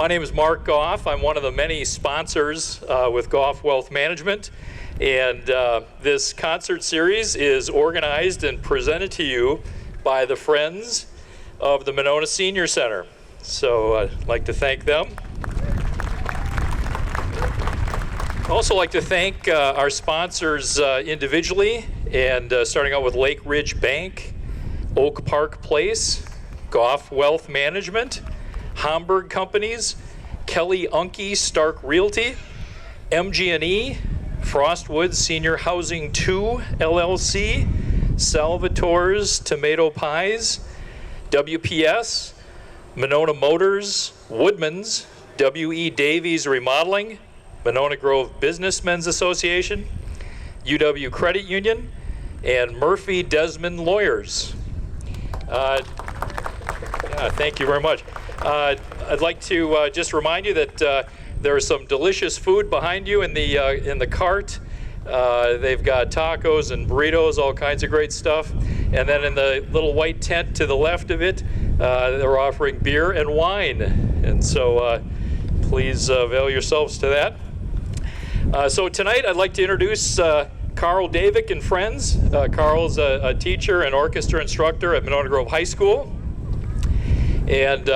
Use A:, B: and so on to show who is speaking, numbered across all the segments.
A: My name is Mark Goff. I'm one of the many sponsors with Goff Wealth Management. And this concert series is organized and presented to you by the Friends of the Monona Senior Center. So I'd like to thank them. I'd also like to thank our sponsors individually, and starting out with Lake Ridge Bank, Oak Park Place, Goff Wealth Management, Homburg Companies, Kelly Unke Stark Realty, MG&E, Frostwood Senior Housing 2 LLC, Salvatore's Tomato Pies, WPS, Monona Motors, Woodman's, W.E. Davies Remodeling, Monona Grove Businessmen's Association, UW Credit Union, and Murphy Desmond Lawyers. Thank you very much. I'd like to just remind you that there is some delicious food behind you in the cart. They've got tacos and burritos, all kinds of great stuff. And then in the little white tent to the left of it, they're offering beer and wine. And so please avail yourselves to that. So tonight I'd like to introduce Carl Davick and friends. Carl's a teacher and orchestra instructor at Monona Grove High School. And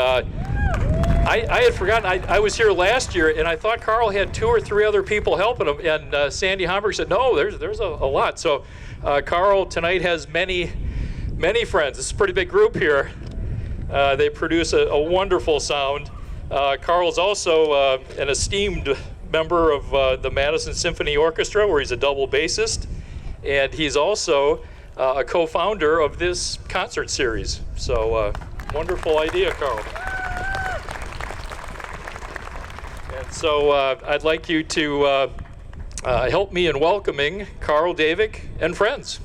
A: I had forgotten, I was here last year, and I thought Carl had 2 or 3 other people helping him, and Sandy Homburg said, no, there's a lot. So Carl tonight has many friends. It's a pretty big group here. They produce a wonderful sound. Carl's also an esteemed member of the Madison Symphony Orchestra, where he's a double bassist, and he's also a co-founder of this concert series. So wonderful idea, Carl. And so I'd like you to help me in welcoming Carl Davick and friends.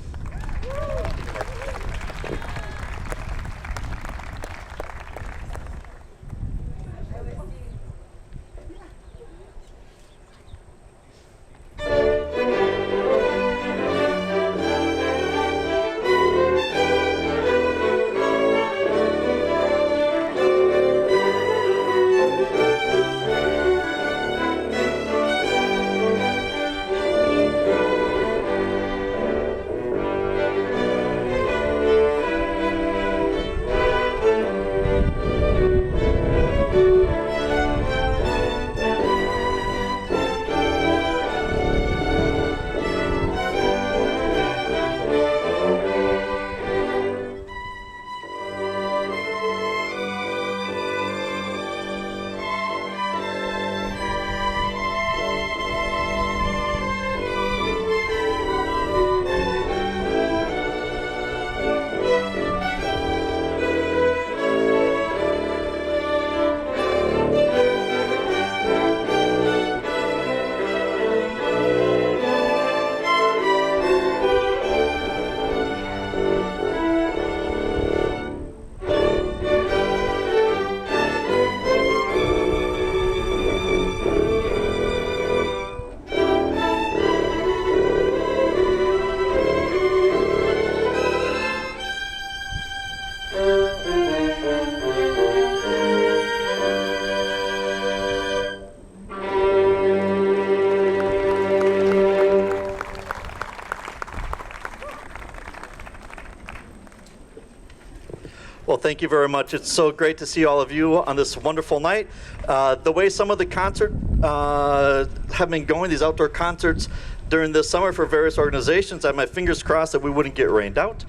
B: Well, thank you very much. It's so great to see all of you on this wonderful night. The way some of the concerts have been going, these outdoor concerts during this summer for various organizations, I have my fingers crossed that we wouldn't get rained out.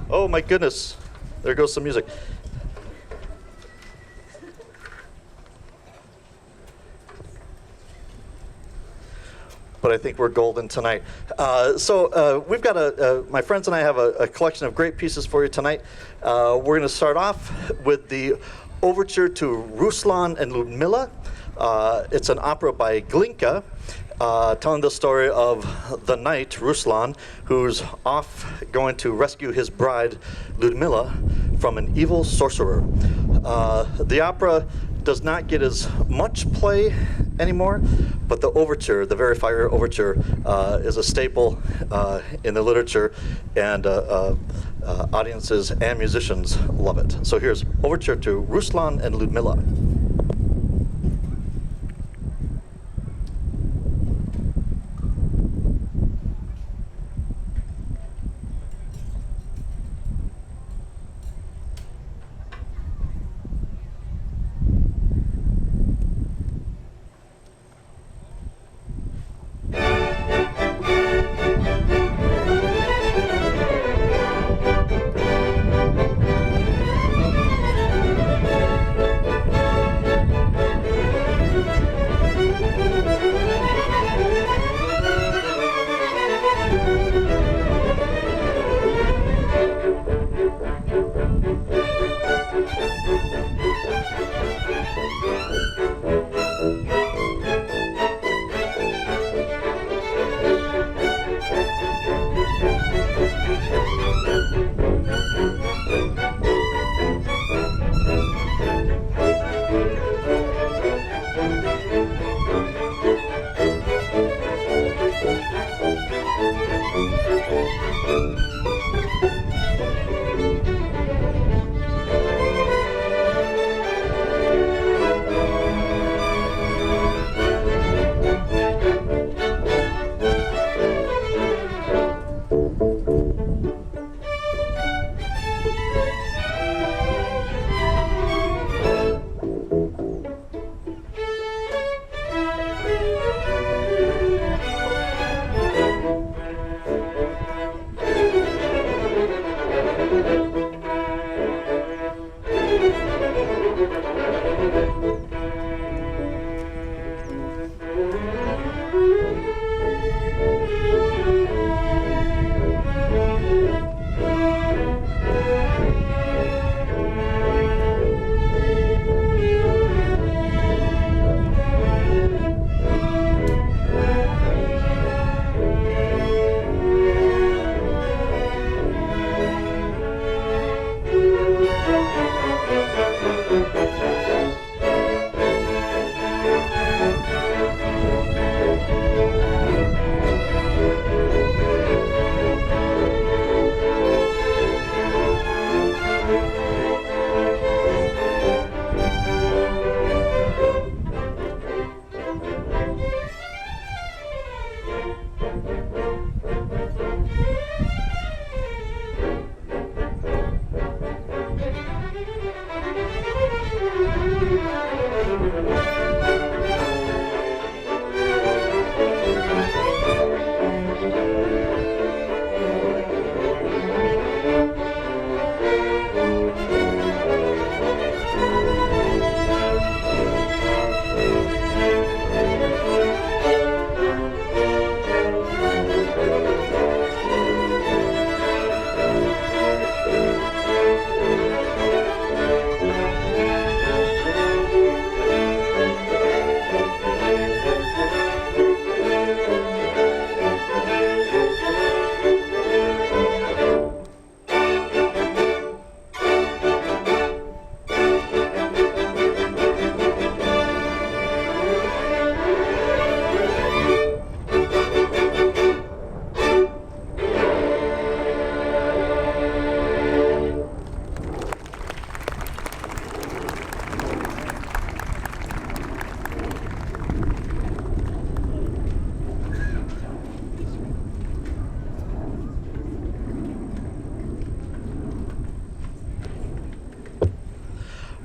B: Oh my goodness, there goes some music. But I think we're golden tonight. So we've got my friends and I have a collection of great pieces for you tonight. We're going to start off with the overture to Ruslan and Ludmilla. It's an opera by Glinka, telling the story of the knight, Ruslan, who's off going to rescue his bride, Ludmilla, from an evil sorcerer. The opera does not get as much play anymore, but the overture, the Very Fire Overture, is a staple in the literature, and audiences and musicians love it. So here's Overture to Ruslan and Ludmilla.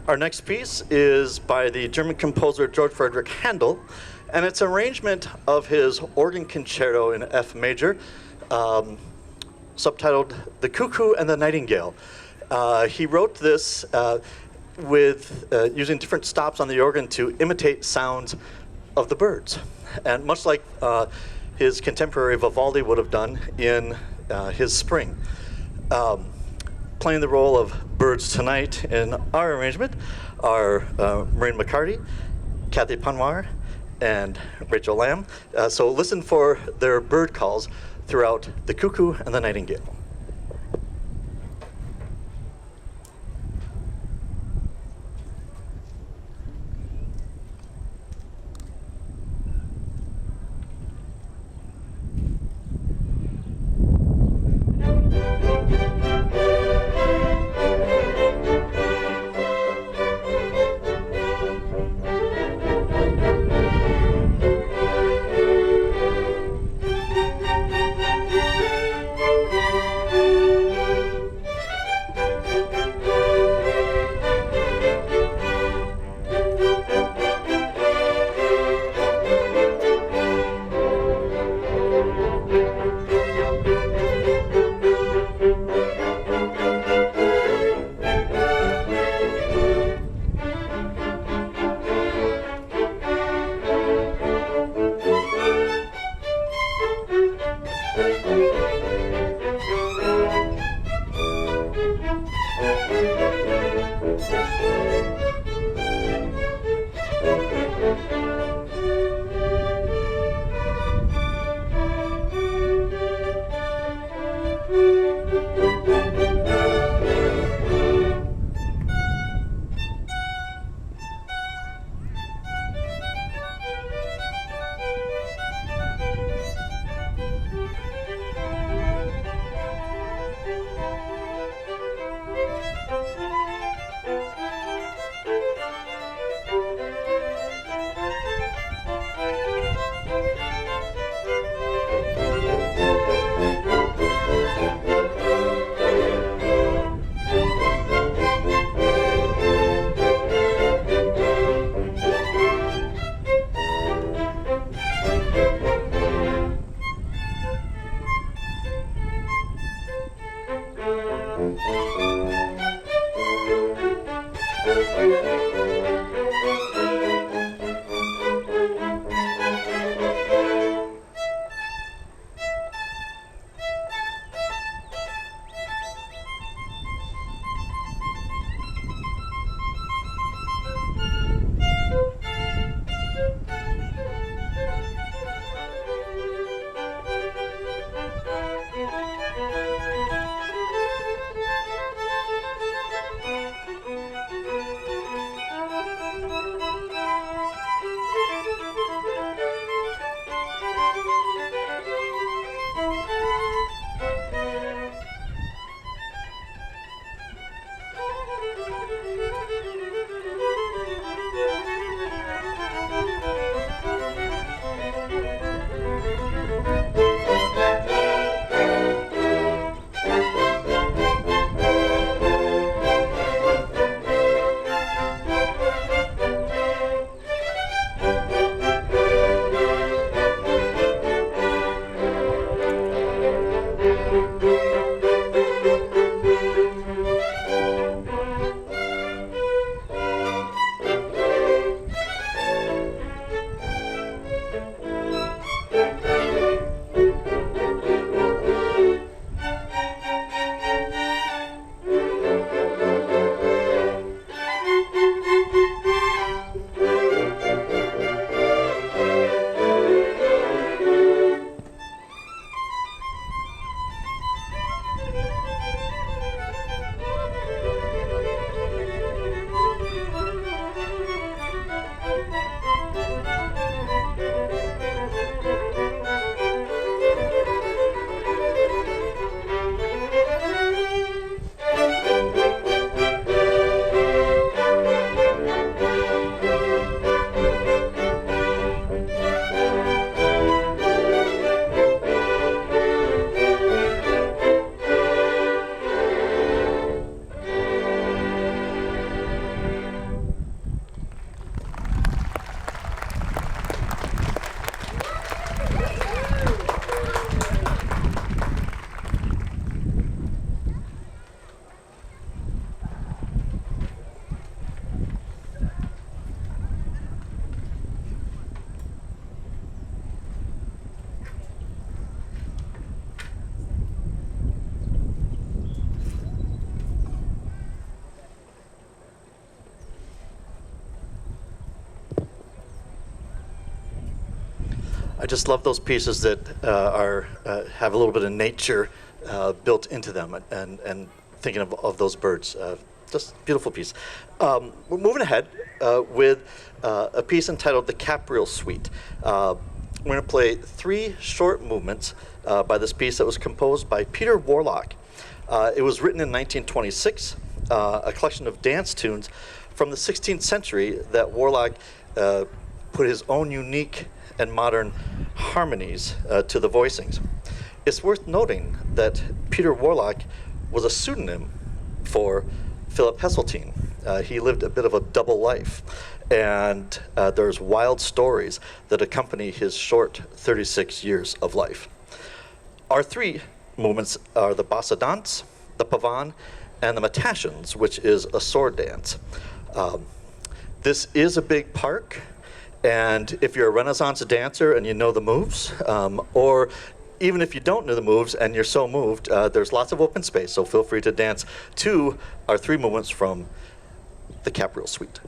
B: Our next piece is by the German composer George Frederick Handel, and it's an arrangement of his organ concerto in F major, subtitled The Cuckoo and the Nightingale. He wrote this with using different stops on the organ to imitate sounds of the birds. And much like his contemporary Vivaldi would have done in his Spring. Playing the role of birds tonight in our arrangement are Maureen McCarty, Kathy Panwar, and Rachel Lamb. So listen for their bird calls throughout The Cuckoo and the Nightingale. I just love those pieces that have a little bit of nature built into them, and thinking of those birds. Just beautiful piece. We're moving ahead with a piece entitled The Capriel Suite. We're going to play 3 short movements by this piece that was composed by Peter Warlock. It was written in 1926, a collection of dance tunes from the 16th century that Warlock put his own unique and modern harmonies to the voicings. It's worth noting that Peter Warlock was a pseudonym for Philip Heseltine. He lived a bit of a double life, and there's wild stories that accompany his short 36 years of life. Our 3 movements are the Bossa Dance, the Pavane, and the Matashans, which is a sword dance. This is a big park, and if you're a Renaissance dancer and you know the moves, or even if you don't know the moves and you're so moved, there's lots of open space, so feel free to dance to our 3 movements from the Capriel Suite.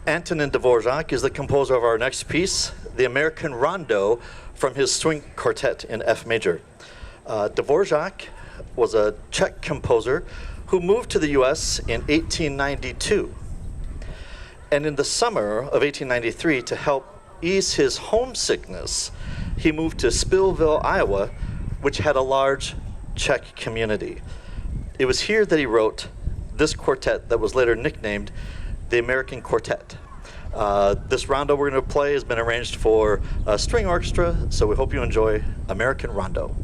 B: Antonin Dvorak is the composer of our next piece, the American Rondo, from his string quartet in F major. Dvorak was a Czech composer who moved to the US in 1892. And in the summer of 1893, to help ease his homesickness, he moved to Spillville, Iowa, which had a large Czech community. It was here that he wrote this quartet that was later nicknamed the American Quartet. This rondo we're going to play has been arranged for a string orchestra, so we hope you enjoy American Rondo.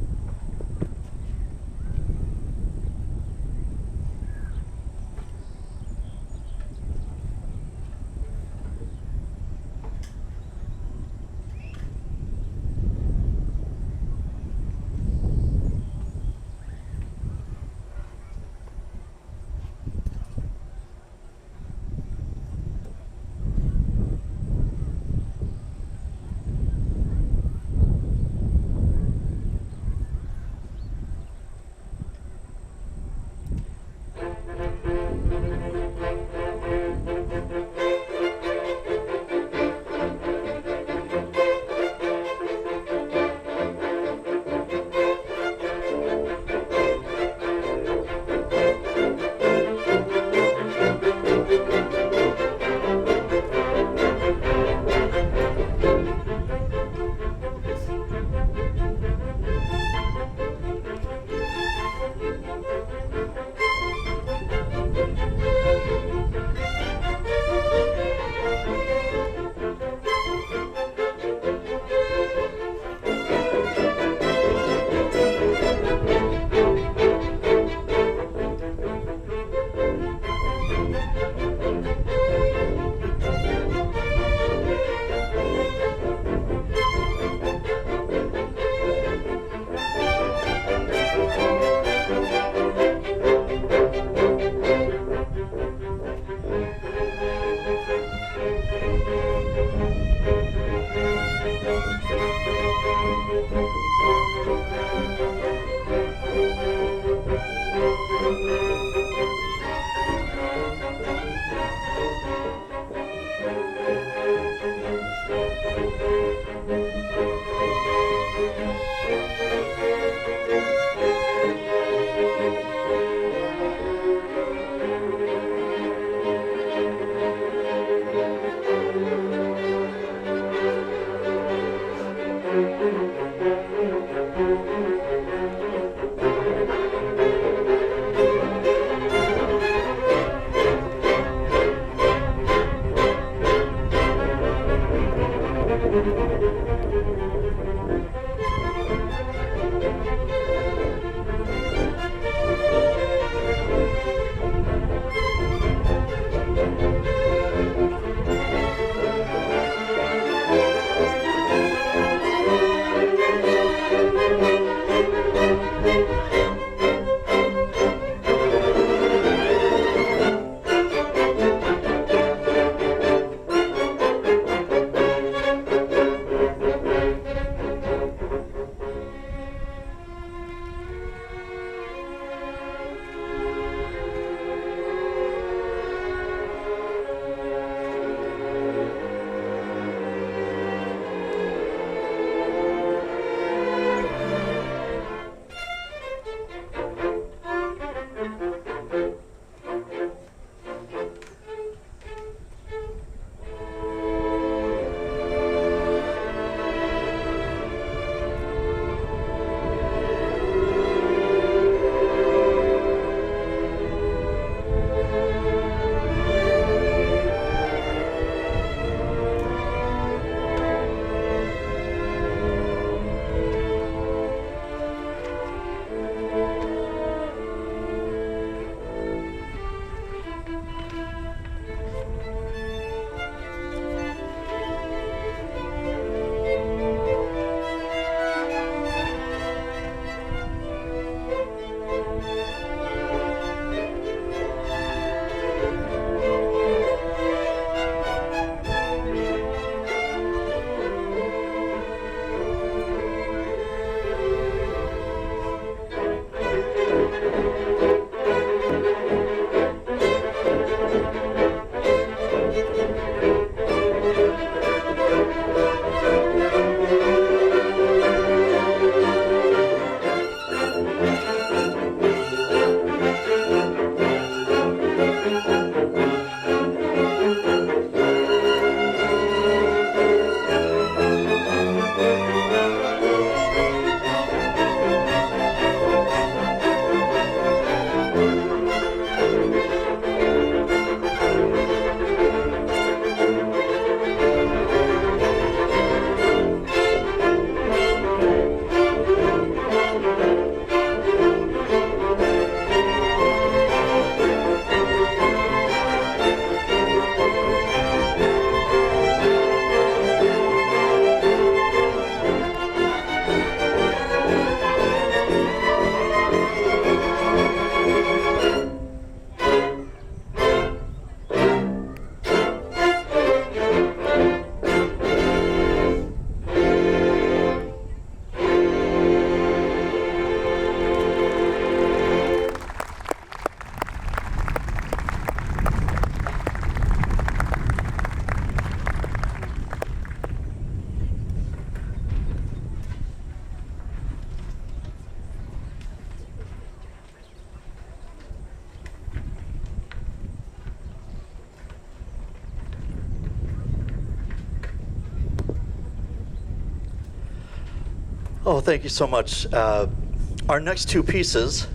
B: Oh, thank you so much. Our next two pieces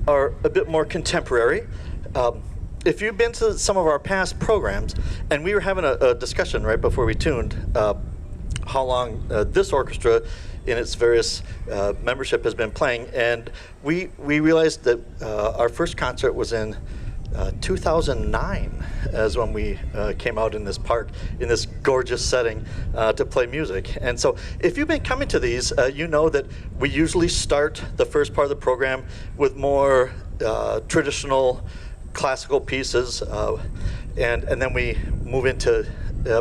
B: are a bit more contemporary. If you've been to some of our past programs, and we were having a discussion right before we tuned, how long this orchestra in its various membership has been playing, and we realized that our first concert was in 2009 as when we came out in this park in this gorgeous setting to play music. And so if you've been coming to these, you know that we usually start the first part of the program with more traditional classical pieces, and then we move into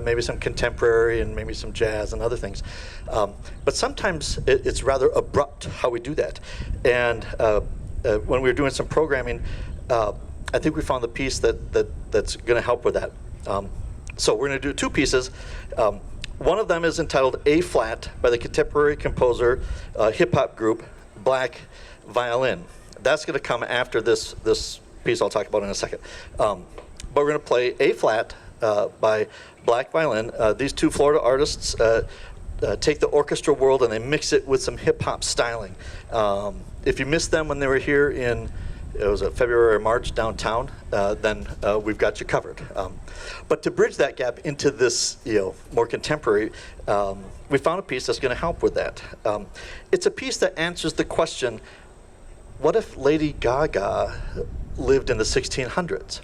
B: maybe some contemporary and maybe some jazz and other things. But sometimes it's rather abrupt how we do that. And when we were doing some programming, I think we found the piece that's going to help with that. So we're going to do two pieces. One of them is entitled A Flat by the contemporary composer, hip-hop group, Black Violin. That's going to come after this piece I'll talk about in a second. But we're going to play A Flat by Black Violin. These two Florida artists take the orchestra world and they mix it with some hip-hop styling. If you missed them when they were here in it was February or March downtown, then we've got you covered. But to bridge that gap into this more contemporary, we found a piece that's going to help with that. It's a piece that answers the question, what if Lady Gaga lived in the 1600s?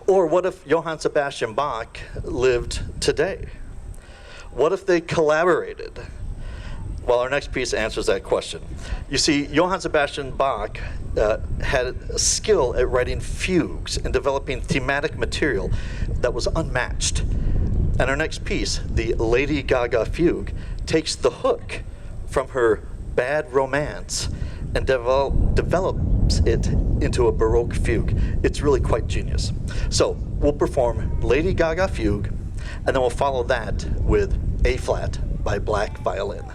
B: Or what if Johann Sebastian Bach lived today? What if they collaborated? Well, our next piece answers that question. You see, Johann Sebastian Bach had a skill at writing fugues and developing thematic material that was unmatched. And our next piece, the Lady Gaga fugue, takes the hook from her Bad Romance and develops it into a Baroque fugue. It's really quite genius. So we'll perform Lady Gaga fugue, and then we'll follow that with A Flat by Black Violin.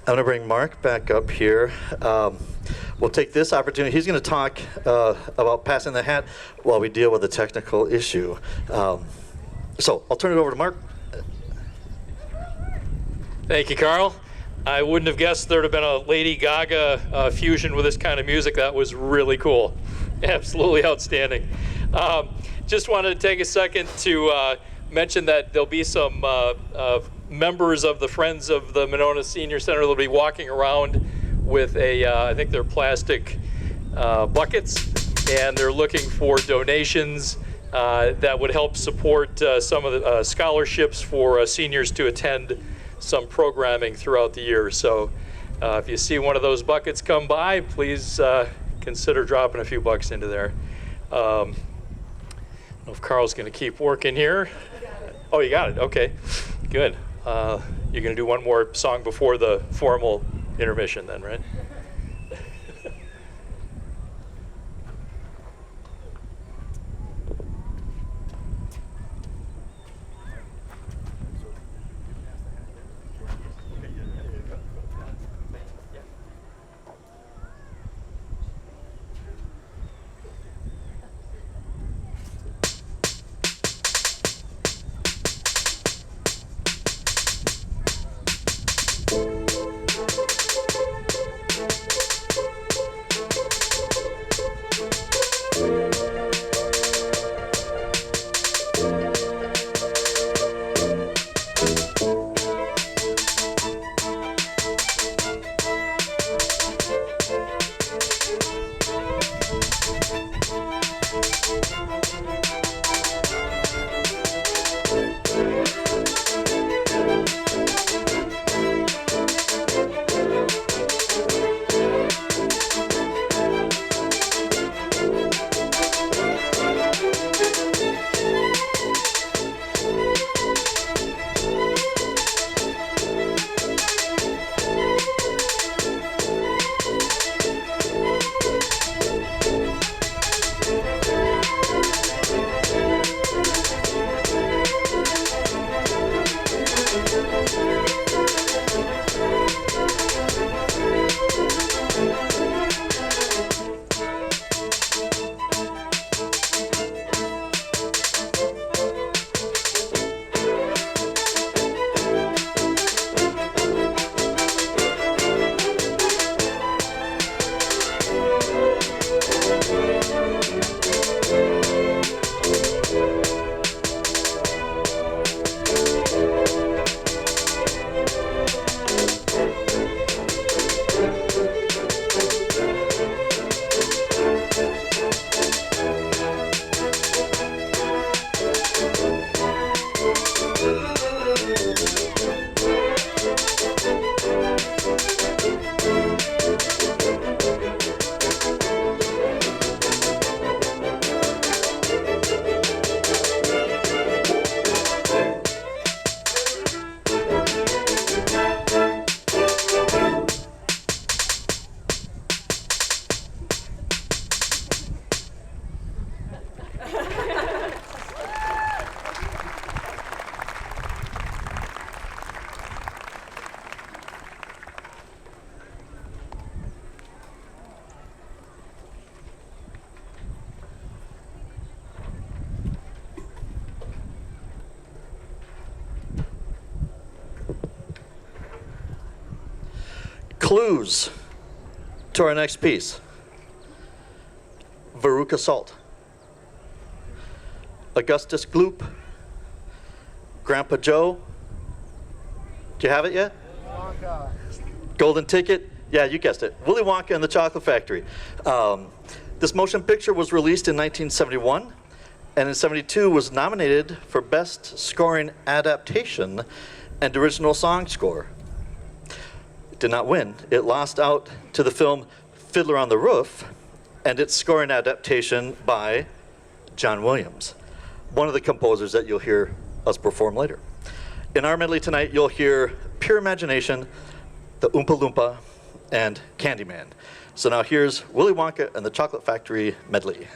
B: I'm going to bring Mark back up here. We'll take this opportunity. He's going to talk about passing the hat while we deal with a technical issue. So I'll turn it over to Mark.
A: Thank you, Carl. I wouldn't have guessed there'd have been a Lady Gaga fusion with this kind of music. That was really cool. Absolutely outstanding. Just wanted to take a second to mention that there'll be some members of the Friends of the Monona Senior Center that'll be walking around with I think they're plastic buckets, and they're looking for donations that would help support some of the scholarships for seniors to attend some programming throughout the year. So if you see one of those buckets come by, please consider dropping a few bucks into there. I don't know if Carl's going to keep working here. Oh, you got it. Okay, good. You're going to do one more song before the formal intermission then, right?
B: Clues to our next piece. Veruca Salt, Augustus Gloop, Grandpa Joe. Do you have it yet?
C: Wonka.
B: Golden Ticket. Yeah, you guessed it. Willy Wonka and the Chocolate Factory. This motion picture was released in 1971, and in 72 was nominated for Best Scoring Adaptation and Original Song Score. It did not win. It lost out to the film Fiddler on the Roof and its scoring adaptation by John Williams, one of the composers that you'll hear us perform later. In our medley tonight, you'll hear Pure Imagination, the Oompa Loompa, and Candyman. So now here's Willy Wonka and the Chocolate Factory medley.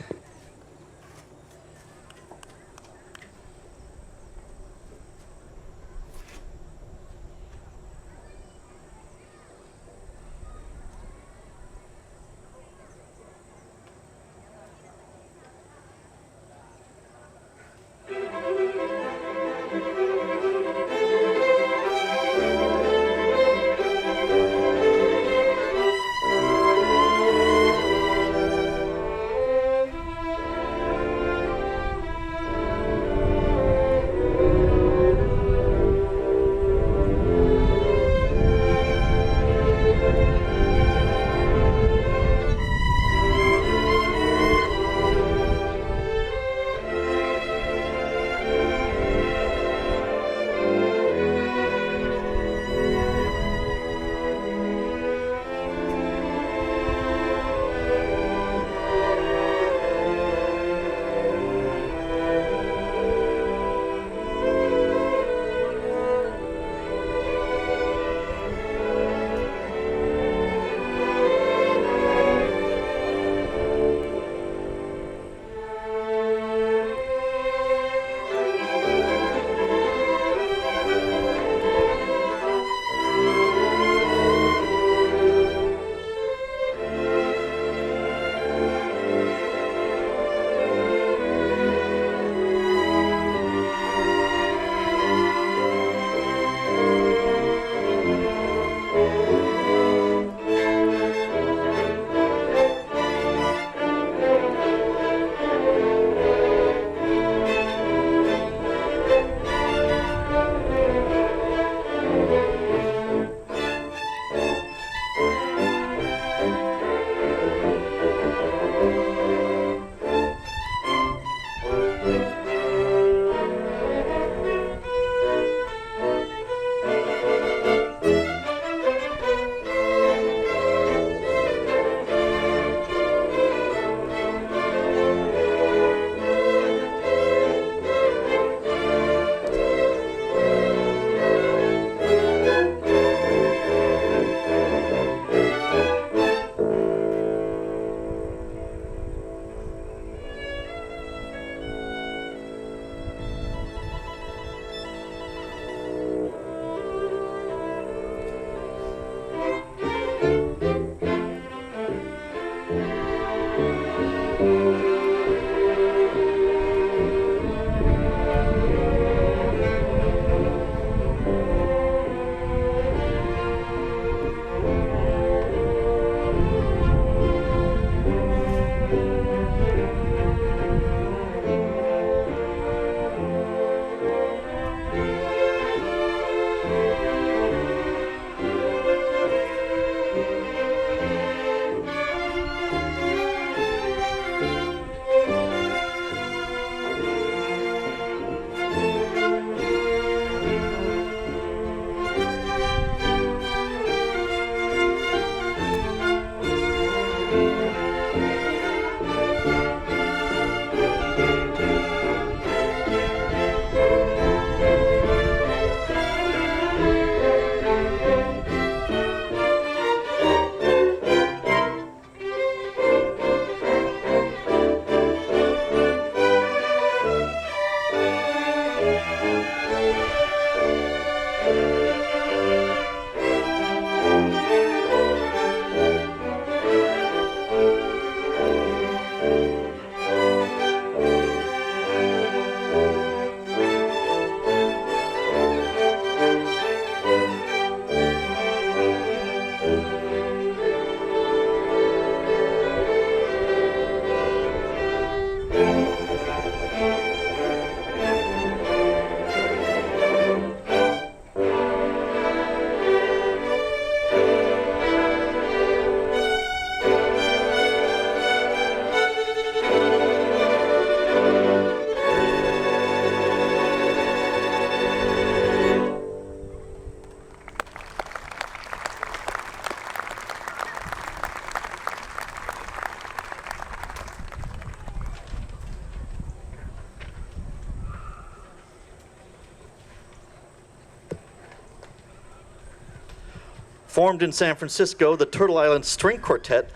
B: Formed in San Francisco, the Turtle Island String Quartet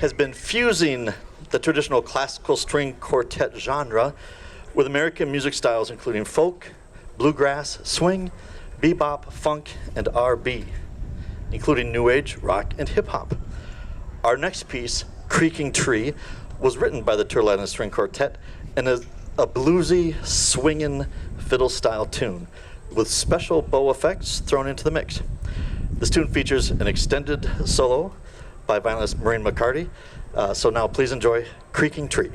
B: has been fusing the traditional classical string quartet genre with American music styles including folk, bluegrass, swing, bebop, funk, and R&B, including new age, rock, and hip hop. Our next piece, Creaking Tree, was written by the Turtle Island String Quartet and is a bluesy, swinging fiddle-style tune with special bow effects thrown into the mix. This tune features an extended solo by violinist Maureen McCarty. So now please enjoy Creaking Tree.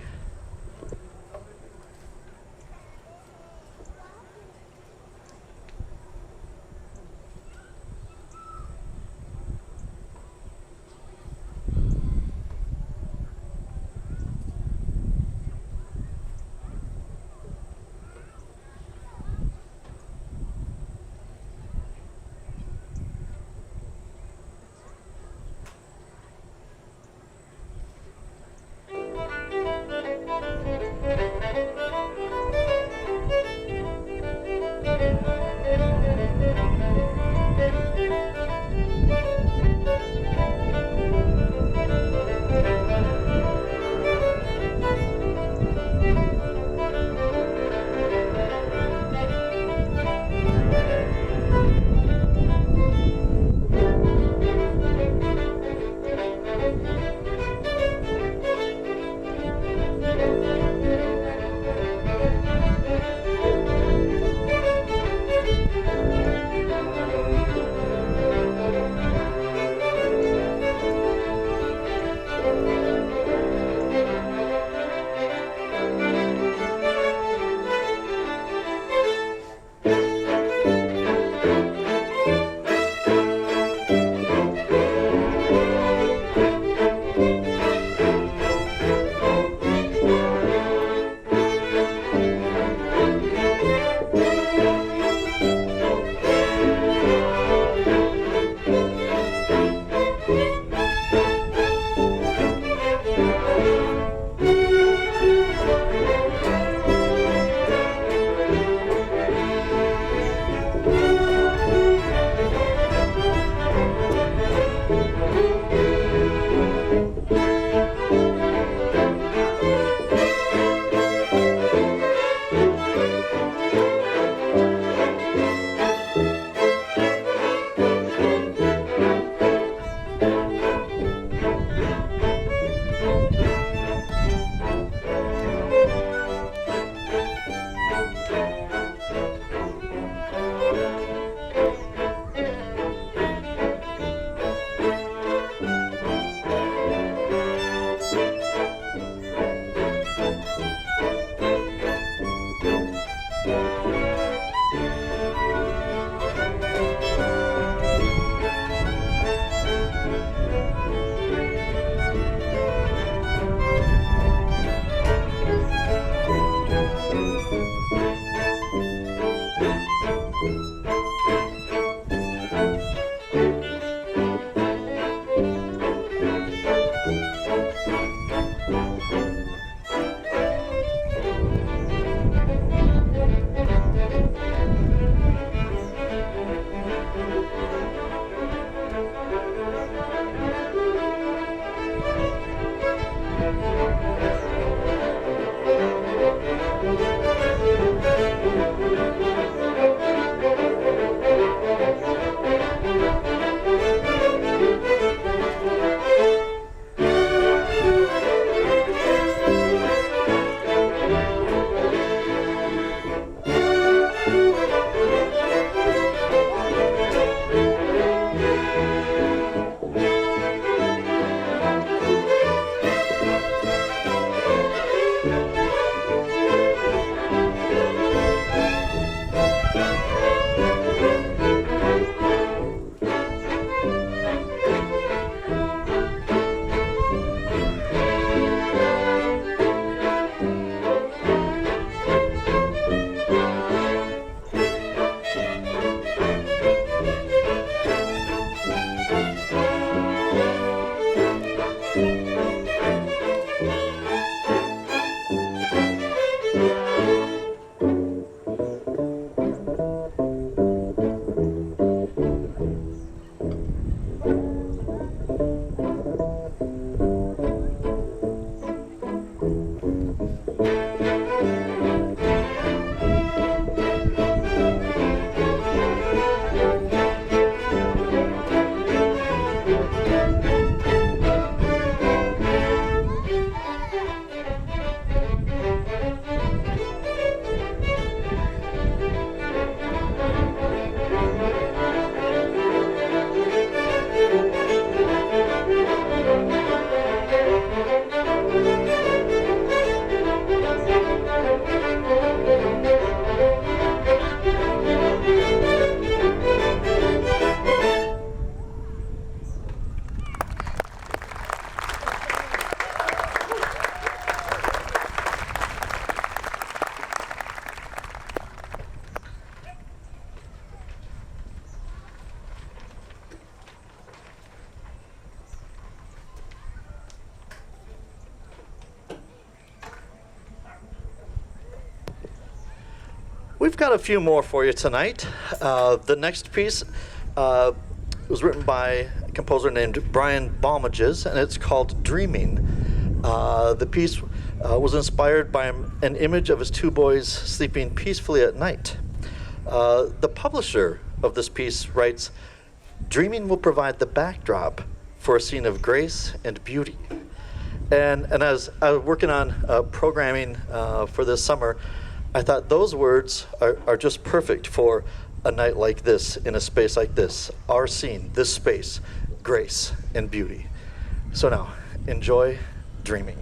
B: We've got a few more for you tonight. The next piece was written by a composer named Brian Balmages, and it's called Dreaming. The piece was inspired by an image of his two boys sleeping peacefully at night. The publisher of this piece writes, "Dreaming will provide the backdrop for a scene of grace and beauty." And as I was working on programming for this summer, I thought those words are just perfect for a night like this, in a space like this. Our scene, this space, grace and beauty. So now, enjoy Dreaming.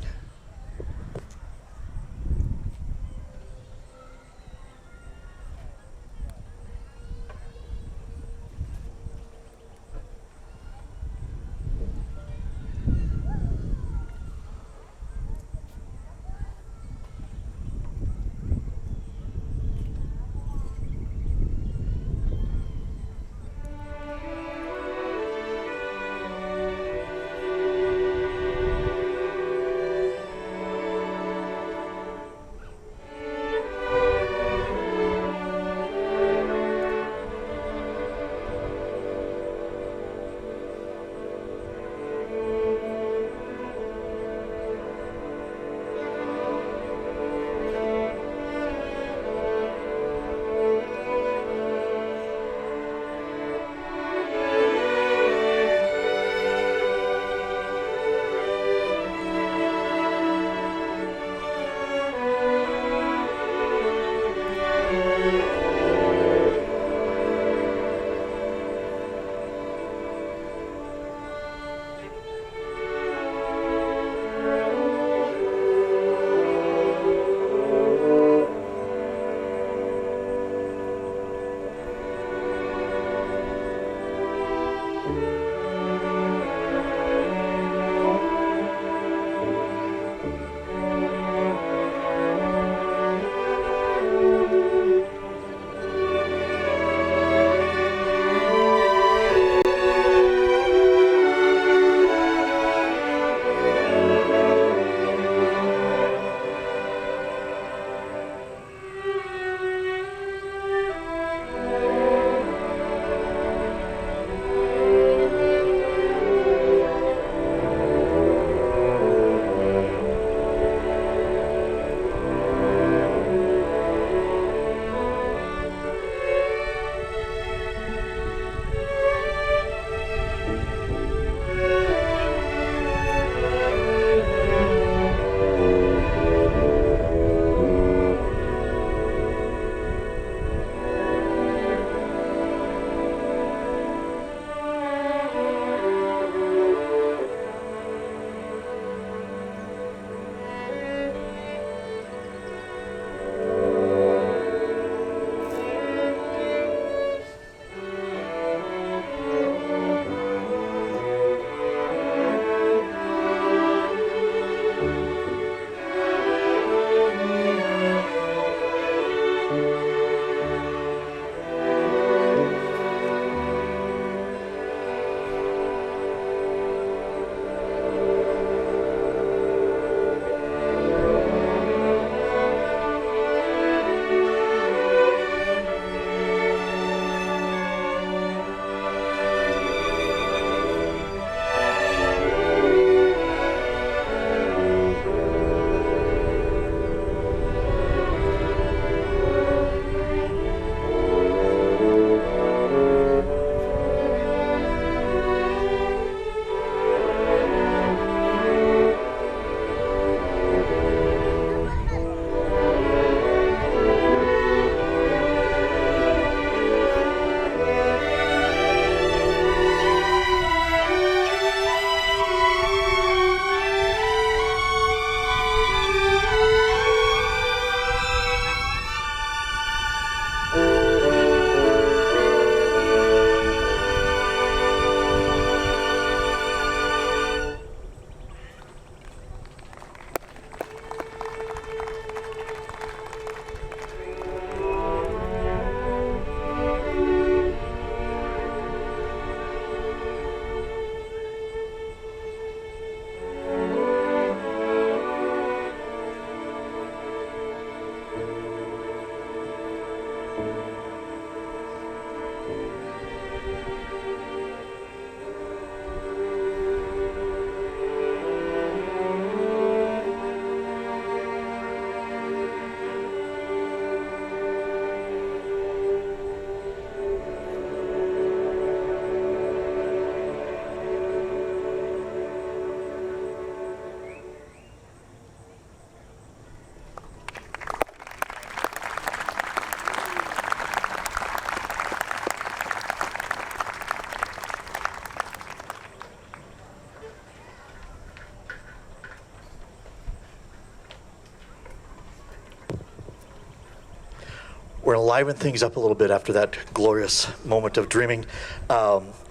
B: We're going to liven things up a little bit after that glorious moment of dreaming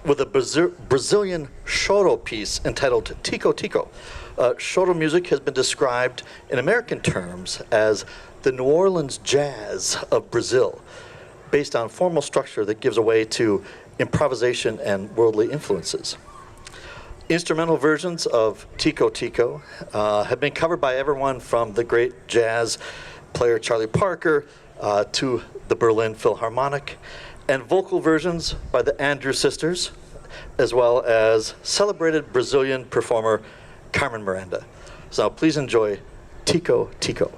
B: with a Brazilian choro piece entitled Tico Tico. Choro music has been described in American terms as the New Orleans jazz of Brazil, based on formal structure that gives way to improvisation and worldly influences. Instrumental versions of Tico Tico have been covered by everyone from the great jazz player Charlie Parker to the Berlin Philharmonic, and vocal versions by the Andrews Sisters, as well as celebrated Brazilian performer Carmen Miranda. So please enjoy Tico Tico.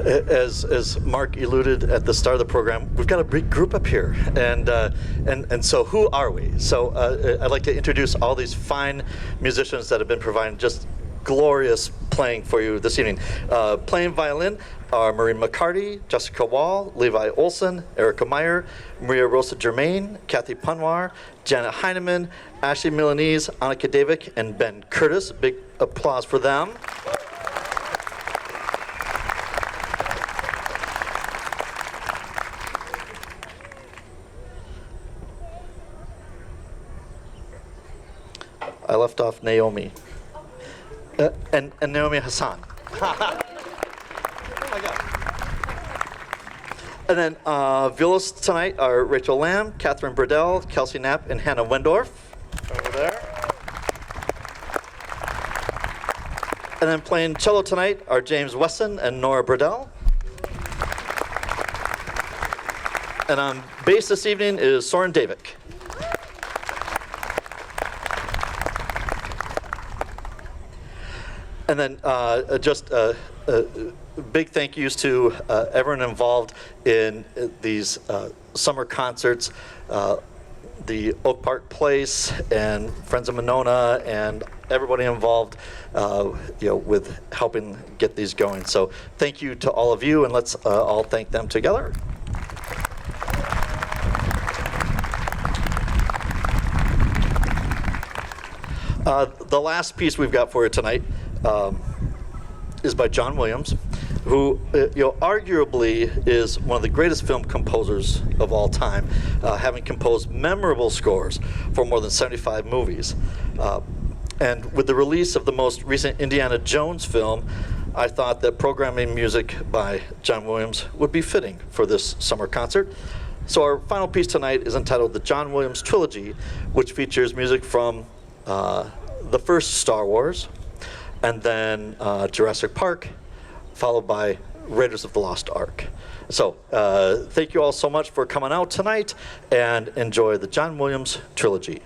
B: As Mark alluded at the start of the program, we've got a big group up here, and so who are we? So I'd like to introduce all these fine musicians that have been providing just glorious playing for you this evening. Playing violin are Maureen McCarty, Jessica Wall, Levi Olson, Erica Meyer, Maria Rosa Germain, Kathy Punwar, Janet Heineman, Ashley Milanese, Annika Davick, and Ben Curtis. Big applause for them. I left off Naomi. And Naomi Hassan. Oh my God. And then violas tonight are Rachel Lamb, Catherine Burdell, Kelsey Knapp, and Hannah Wendorf. Over there. And then playing cello tonight are James Wesson and Nora Burdell. And on bass this evening is Soren Davick. And then just big thank yous to everyone involved in these summer concerts. the Oak Park Place and Friends of Monona and everybody involved, with helping get these going. So thank you to all of you, and let's all thank them together. The last piece we've got for you tonight is by John Williams, who arguably is one of the greatest film composers of all time, having composed memorable scores for more than 75 movies. And with the release of the most recent Indiana Jones film, I thought that programming music by John Williams would be fitting for this summer concert. So our final piece tonight is entitled The John Williams Trilogy, which features music from the first Star Wars, and then Jurassic Park, followed by Raiders of the Lost Ark. So thank you all so much for coming out tonight, and enjoy the John Williams Trilogy.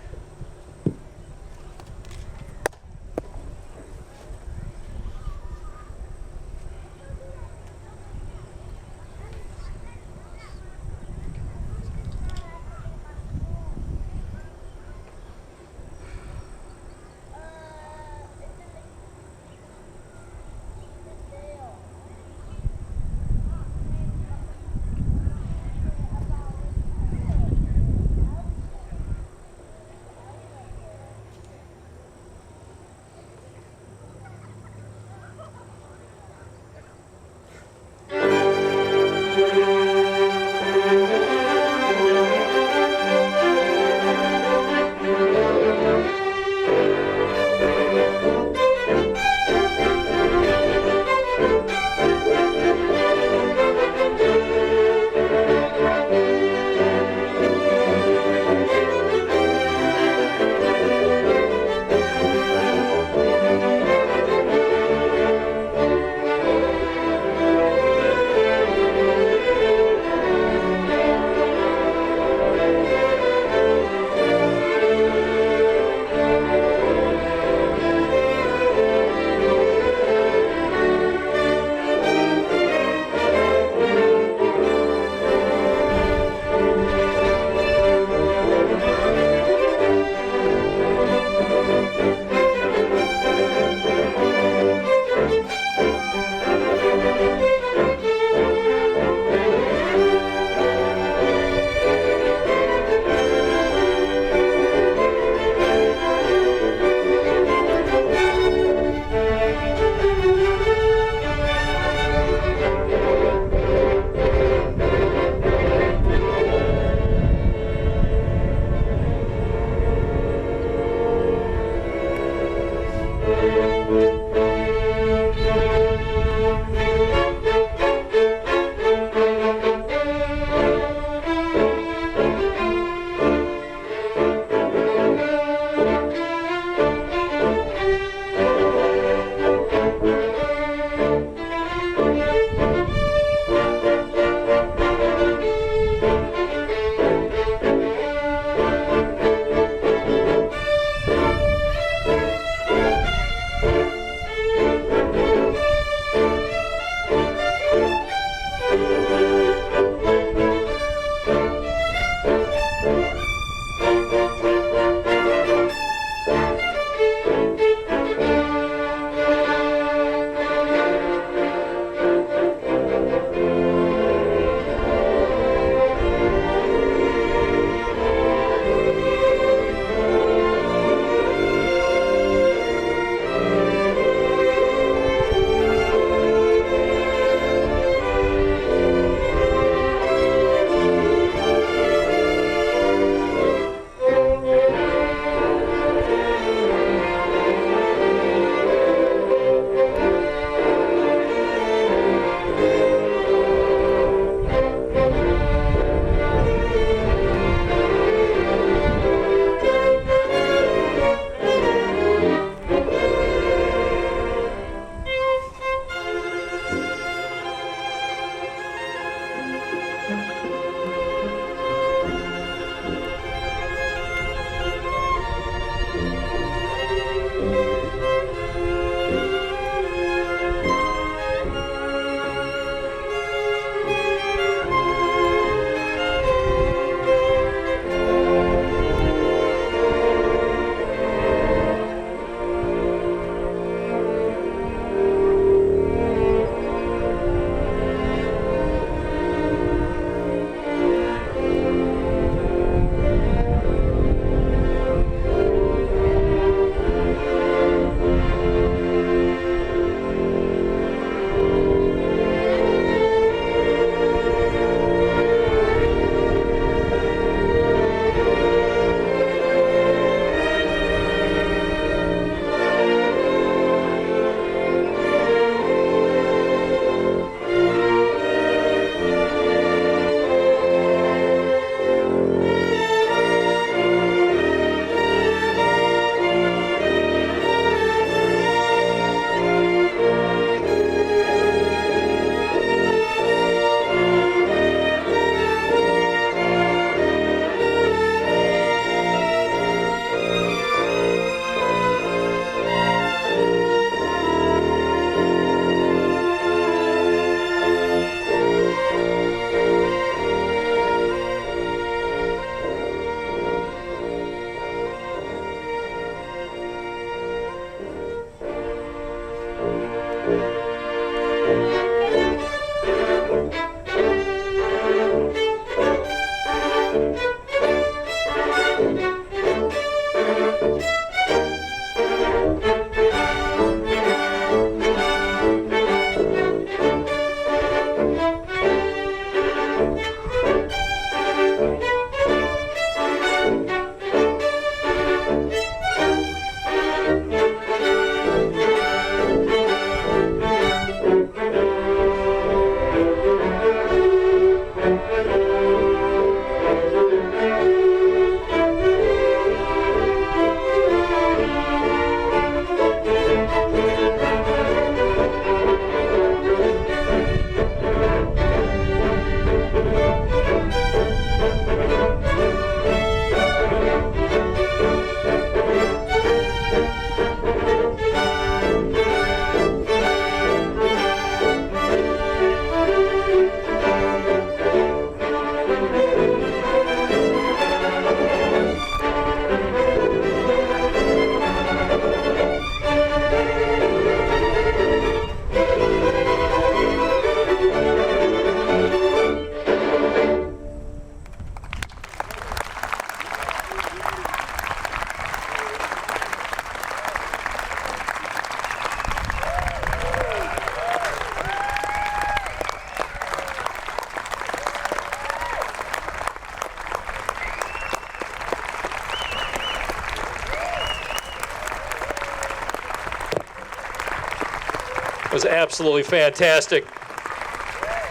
A: Was absolutely fantastic.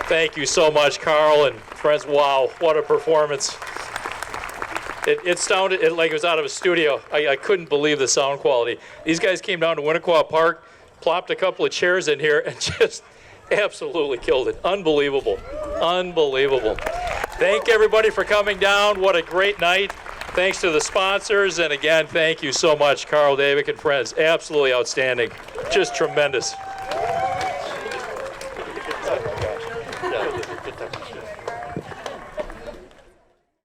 A: Thank you so much, Carl and friends. Wow, what a performance. It sounded like it was out of a studio. I couldn't believe the sound quality. These guys came down to Winnequa Park, plopped a couple of chairs in here, and just absolutely killed it. Unbelievable. Unbelievable. Thank everybody for coming down. What a great night. Thanks to the sponsors. And again, thank you so much, Carl, Davick, and friends. Absolutely outstanding. Just tremendous.